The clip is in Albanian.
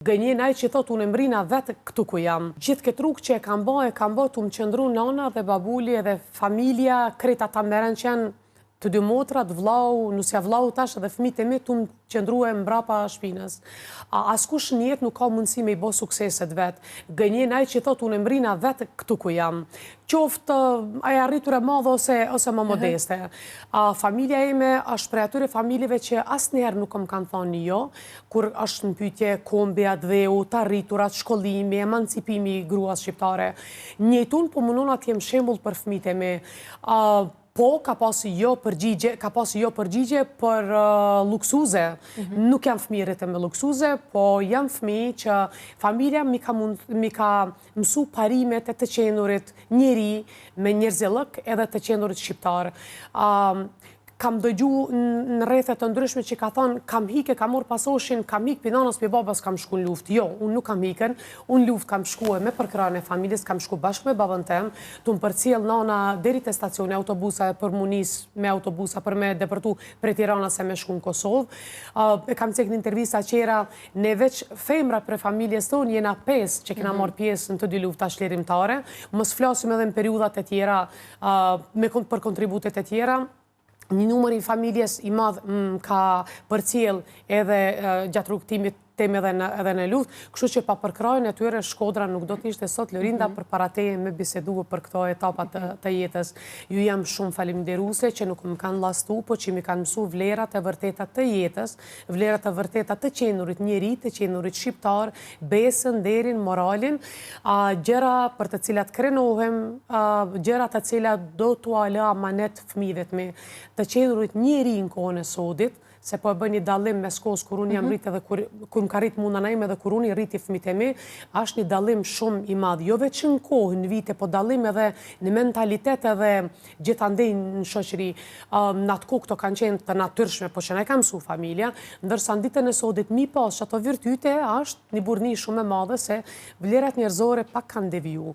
Gënjenaj që thot unë mbrina vetë këtu ku jam. Gjithë këtë rrugë që e kam bë të më qëndru nana dhe babuli edhe familja, krejt ata meren që janë të dy motrat, vlau, nusja vlau tash edhe fëmijët e mi të më qëndru e mbrapa shpinës. Askush në jetë nuk ka mundësi me i bo sukseset vetë. Gënjenaj që thot unë mbrina vetë këtu ku jam. Qoftë aja rritur e madhe ose më modeste. Familja ime është prej atyre familjeve që asnjëherë nuk më kanë thonë jo, kur është në pyetje kombja, dheu, të arriturat, shkollimi, emancipimi i gruas shqiptare. Njëtun po mundon të jem shembull për fëmijët e mi. Po, ka pasi jo përgjigje për luksuze. Nuk jam fëmijë rritë me luksuze, po jam fëmijë që familja mi ka mësu parimet e të qenurit njeri me njerëzillëk edhe të qenurit shqiptar. Kam dëgju në rrethet të ndryshme që ka thonë, kam hike, kam orë pasoshin, kam hik për nanës për babas kam shku në luft. Jo, unë nuk kam hiken, unë luft kam shku e me përkrarën e familjes, kam shku bashkë me babën tem, të më përcjell nana deri te stacioni autobusa për munis me autobusa për me depërtu për Tirana se me shku në Kosovë. E kam cek në intervista qera, ne veç femra për familjes tonë, jena 5 që kena marrë pjesë në të dy lufta shlerimtare, mos flasim edhe në periudat e tjera, për kontributet e tjera. Një numër i familjes i madh ka përcjell edhe gjatë rrugtimit tem edhe në luftë, kështu që pa përkrajën e tyre Shkodra nuk do të ishte sot. Lorinda për para teje me bisedu për këto etapat të jetës. Ju jam shumë faleminderuese që nuk më kanë llastu, po që mi kanë mësu vlerat e vërteta të jetës, vlerat e vërteta të qenurit njeri, të qenurit shqiptar, besën, nderin, moralin, gjëra për të cilat krenohem, gjëra të cilat do t'u ala amanet fëmijëve të mi, të qenurit njeri në kohën e sodit, se po e bën një dallim mes kohës kur unë jam rritë edhe kur më ka rritë mundana ime dhe kur unë i rriti fëmijët e mi, është një dallim shumë i madh. Jo veç në kohë, në vite, po dallim edhe në mentalitet edhe gjithandej në shoqëri. Në atë kohë këto kanë qenë të natyrshme, po që ne kam mësu familja, ndërsa në ditën e sodit mi pas që ato virtyte është një burrni shumë e madhe se vlerat njerëzore pak kanë deviju.